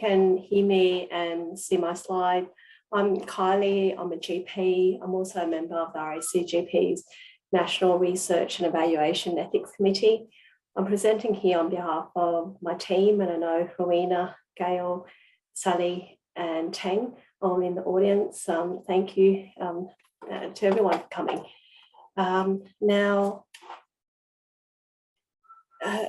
can hear me and see my slide. I'm Kylie, I'm a GP. I'm also a member of the HREC's National Research and Evaluation Ethics Committee. I'm presenting here on behalf of my team, and I know Rowena, Gail, Sally and Tang all in the audience. Thank you to everyone for coming.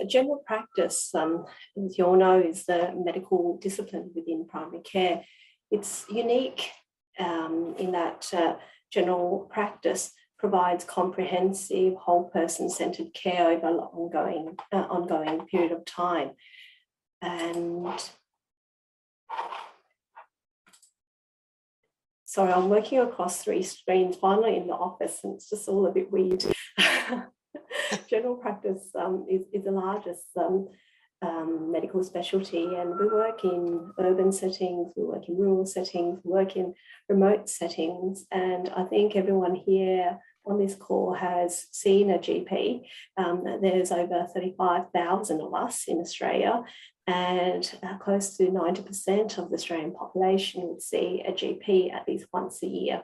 General practice, as you all know, is the medical discipline within primary care. It's unique in that general practice provides comprehensive, whole person-centered care over an ongoing period of time. And sorry, I'm working across 3 screens, finally in the office, and it's just all a bit weird. General practice is the largest medical specialty, and we work in urban settings, we work in rural settings, we work in remote settings, and I think everyone here on this call has seen a GP. There's over 35,000 of us in Australia, and close to 90% of the Australian population would see a GP at least once a year.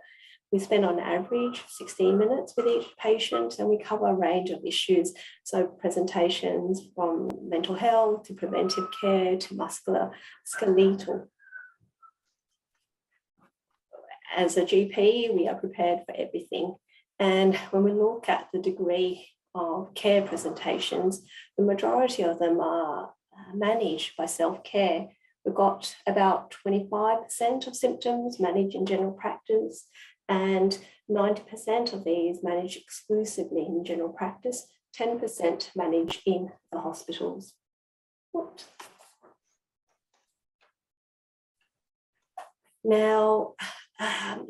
We spend on average 16 minutes with each patient, and we cover a range of issues. So presentations from mental health to preventive care to musculoskeletal. As a GP, we are prepared for everything. And when we look at the degree of care presentations, the majority of them are managed by self-care. We've got about 25% of symptoms managed in general practice, and 90% of these managed exclusively in general practice, 10% managed in the hospitals. Now,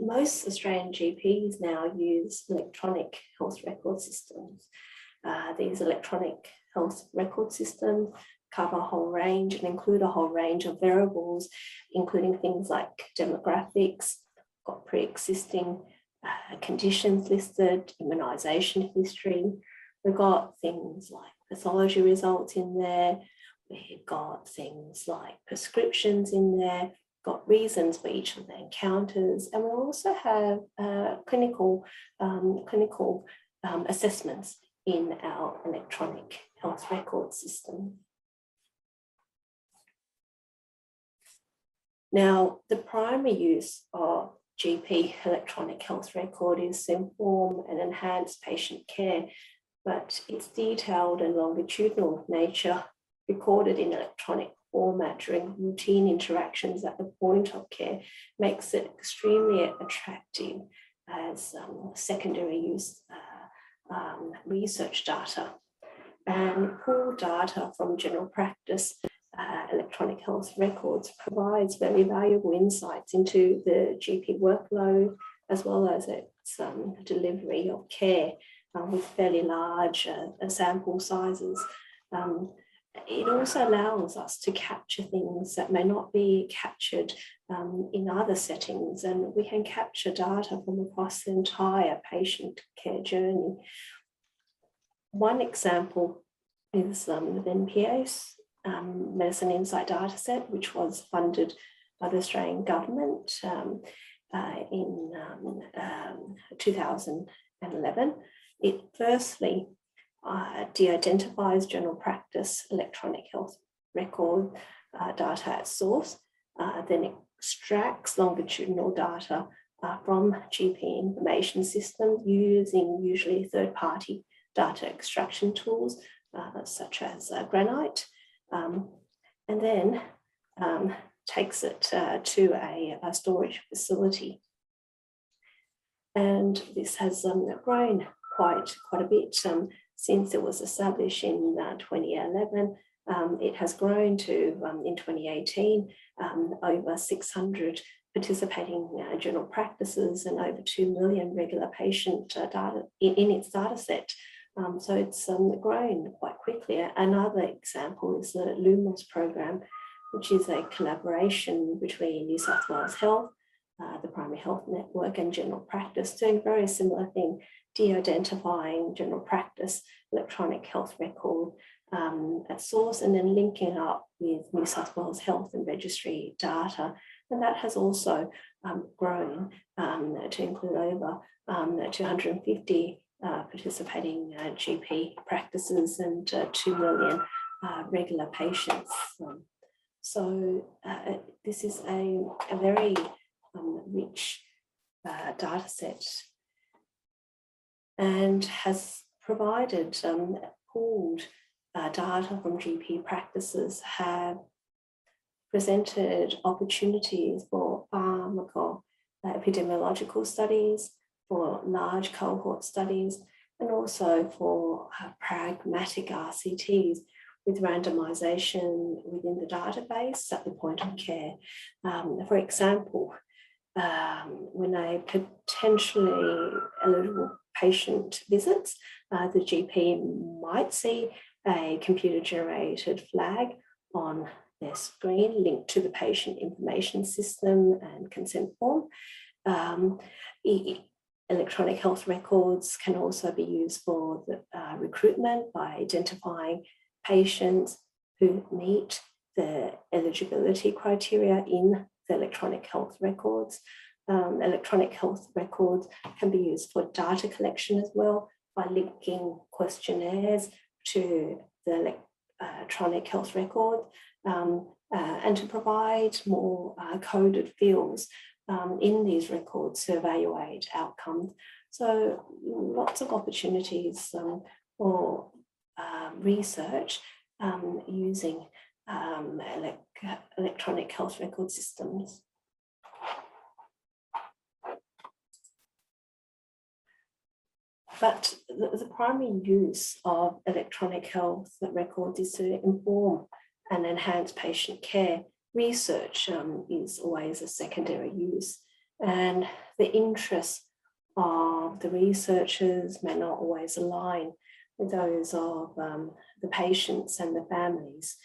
most Australian GPs now use electronic health record systems. These electronic health record systems cover a whole range and include a whole range of variables, including things like demographics, got pre-existing conditions listed, immunisation history. We've got things like pathology results in there. We've got things like prescriptions in there, got reasons for each of the encounters. And we also have clinical assessments in our electronic health record system. Now, the primary use of GP electronic health record is to inform and enhance patient care, but its detailed and longitudinal nature recorded in electronic format during routine interactions at the point of care makes it extremely attractive as secondary use research data. And pooled data from general practice electronic health records provides very valuable insights into the GP workload as well as its delivery of care with fairly large sample sizes. It also allows us to capture things that may not be captured in other settings, and we can capture data from across the entire patient care journey. One example is the NPA's Medicine Insight dataset, which was funded by the Australian government in 2011. It firstly de-identifies general practice electronic health record data at source, then extracts longitudinal data from GP information systems using usually third-party data extraction tools such as Granite, and then takes it to a storage facility. And this has grown quite a bit since it was established in 2011. It has grown to, in 2018, over 600 participating general practices and over 2 million regular patient data in its data set. So it's grown quite quickly. Another example is the LUMOS program, which is a collaboration between New South Wales Health, the Primary Health Network and general practice, doing a very similar thing, de-identifying general practice electronic health record at source and then linking up with New South Wales Health and Registry data. And that has also grown to include over 250 participating GP practices and 2 million regular patients. So this is a very rich data set and has provided pooled data from GP practices, have presented opportunities for epidemiological studies, for large cohort studies, and also for pragmatic RCTs with randomization within the database at the point of care. For example, when a potentially eligible patient visits, the GP might see a computer-generated flag on their screen linked to the patient information system and consent form. Electronic health records can also be used for the recruitment by identifying patients who meet the eligibility criteria in the electronic health records. Electronic health records can be used for data collection as well by linking questionnaires to the electronic health record and to provide more coded fields in these records to evaluate outcomes. So lots of opportunities for research using electronic health record systems. But the primary use of electronic health records is to inform and enhance patient care. Research is always a secondary use, and the interests of the researchers may not always align with those of the patients and the families.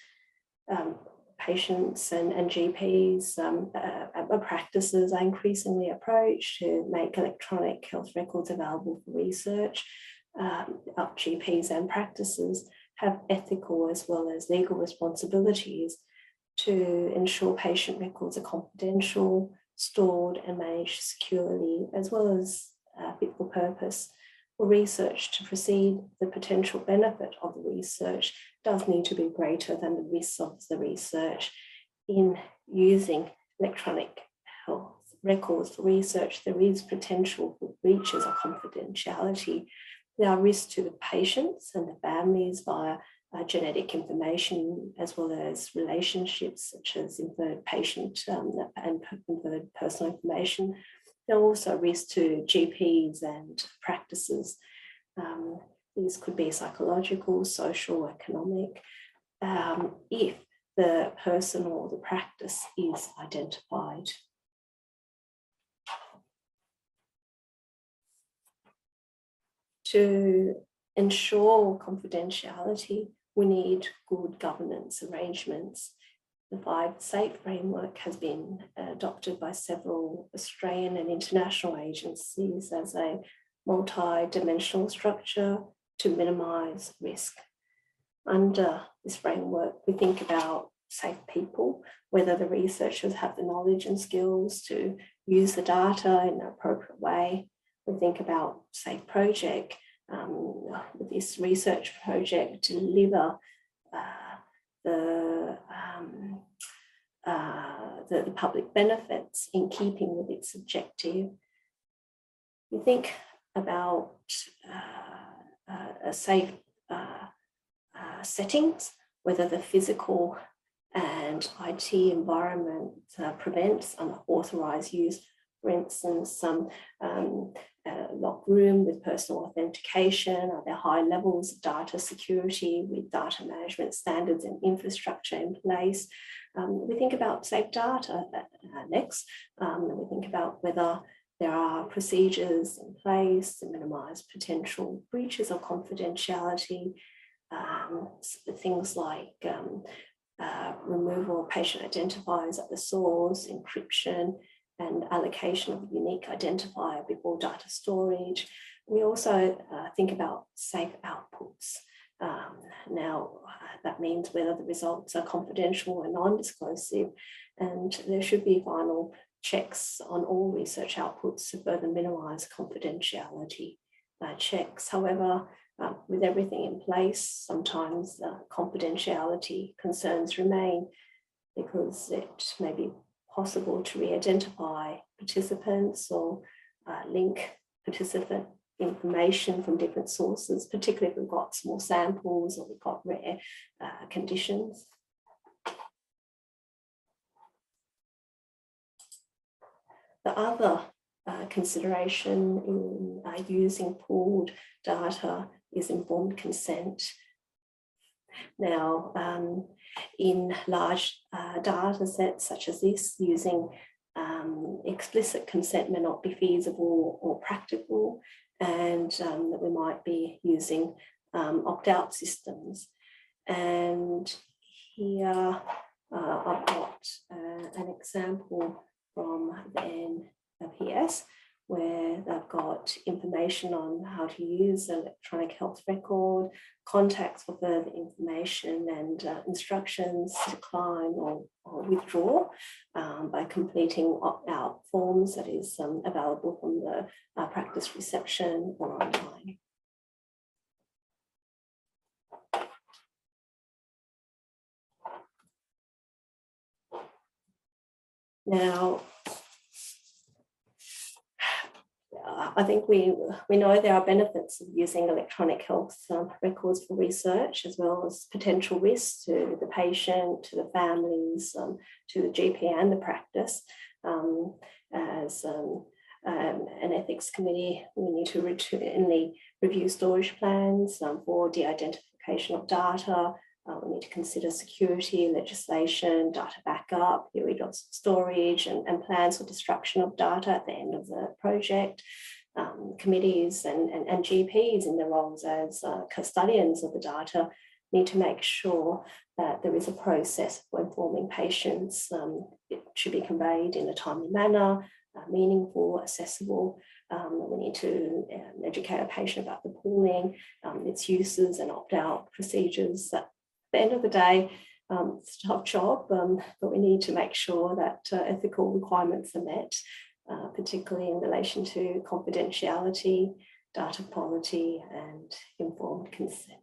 Patients and GPs practices are increasingly approached to make electronic health records available for research. GPs and practices have ethical as well as legal responsibilities to ensure patient records are confidential, stored and managed securely, as well as fit for purpose. For research to proceed, the potential benefit of the research does need to be greater than the risks of the research. In using electronic health records for research, there is potential for breaches of confidentiality. There are risks to the patients and the families via genetic information, as well as relationships such as inferred patient and inferred personal information. There are also risks to GPs and practices. These could be psychological, social, economic, if the person or the practice is identified. To ensure confidentiality, we need good governance arrangements. The 5 SAFE framework has been adopted by several Australian and international agencies as a multi-dimensional structure to minimise risk. Under this framework, we think about safe people, whether the researchers have the knowledge and skills to use the data in an appropriate way. We think about safe project, with this research project deliver the public benefits in keeping with its objective. We think about safe settings, whether the physical and IT environment prevents unauthorized use. For instance, some locked room with personal authentication, are there high levels of data security with data management standards and infrastructure in place? We think about safe data next. We think about whether there are procedures in place to minimize potential breaches of confidentiality, things like removal of patient identifiers at the source, encryption, and allocation of a unique identifier before data storage. We also think about safe outputs. Now, that means whether the results are confidential or non-disclosive, and there should be final checks on all research outputs to further minimise confidentiality checks. However, with everything in place, sometimes confidentiality concerns remain because it may be possible to re-identify participants or link participant information from different sources, particularly if we've got small samples or we've got rare conditions. The other consideration in using pooled data is informed consent. Now, in large data sets such as this, using explicit consent may not be feasible or practical, and that we might be using opt-out systems. And here I've got an example from the NPS where they've got information on how to use the electronic health record, contacts for further information, and instructions to decline or withdraw by completing opt-out forms that is available from the practice reception or online. Now, I think we know there are benefits of using electronic health records for research, as well as potential risks to the patient, to the families, to the GP and the practice. As an ethics committee, we need to routinely review storage plans for de-identification of data. We need to consider security legislation, data backup, period of storage, and plans for destruction of data at the end of the project. Committees and GPs in their roles as custodians of the data need to make sure that there is a process for informing patients. It should be conveyed in a timely manner, meaningful, accessible. We need to educate a patient about the pooling, its uses and opt-out procedures. At the end of the day, it's a tough job, but we need to make sure that ethical requirements are met, particularly in relation to confidentiality, data quality, and informed consent.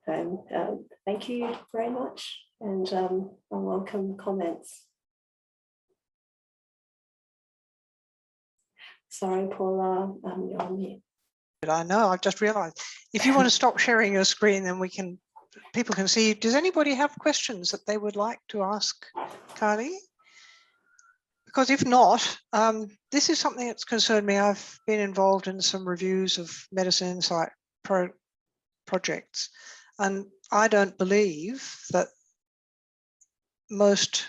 Thank you very much, and I welcome comments. Sorry, Paula, you're on mute. I know, I've just realised. If you want to stop sharing your screen, then people can see. Does anybody have questions that they would like to ask Kylie? Because if not, this is something that's concerned me. I've been involved in some reviews of Medicine Insight projects, and I don't believe that most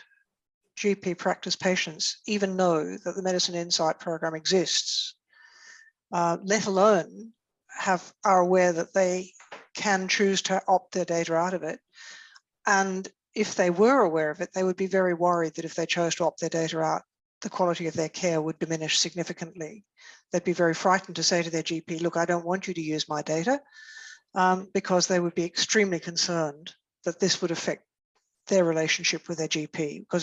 GP practice patients even know that the Medicine Insight program exists, let alone are aware that they can choose to opt their data out of it. And if they were aware of it, they would be very worried that if they chose to opt their data out, the quality of their care would diminish significantly. They'd be very frightened to say to their GP, look, I don't want you to use my data, because they would be extremely concerned that this would affect their relationship with their GP, because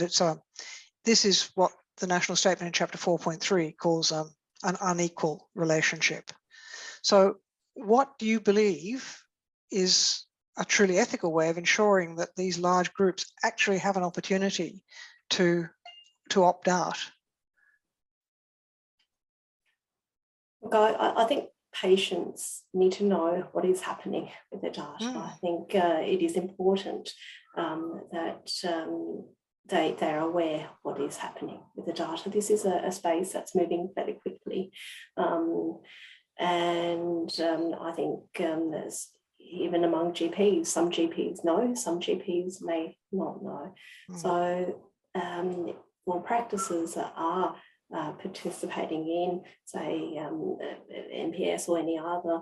this is what the National Statement in Chapter 4.3 calls an unequal relationship. So what do you believe is a truly ethical way of ensuring that these large groups actually have an opportunity to opt out? Look, I think patients need to know what is happening with their data. I think it is important that they are aware of what is happening with the data. This is a space that's moving very quickly. And I think there's, even among GPs, some GPs know, some GPs may not know. So for practices that are participating in, say, NPS or any other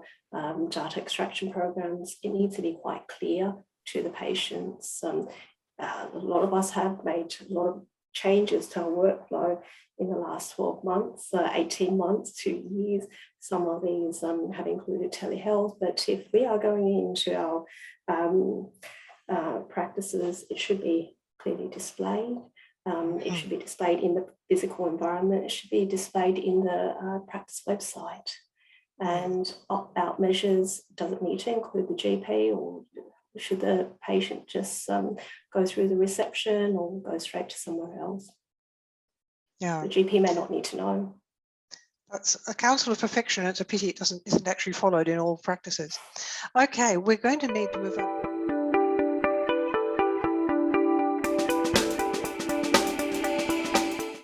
data extraction programs, it needs to be quite clear to the patients. A lot of us have made a lot of changes to our workflow in the last 12 months, 18 months, 2 years. Some of these have included telehealth, but if we are going into our practices, it should be clearly displayed. It should be displayed in the physical environment. It should be displayed in the practice website. And opt-out measures, does it need to include the GP, or should the patient just go through the reception or go straight to somewhere else? Yeah, the GP may not need to know. That's a counsel of perfection. It's a pity it isn't actually followed in all practices. Okay, we're going to need to move on.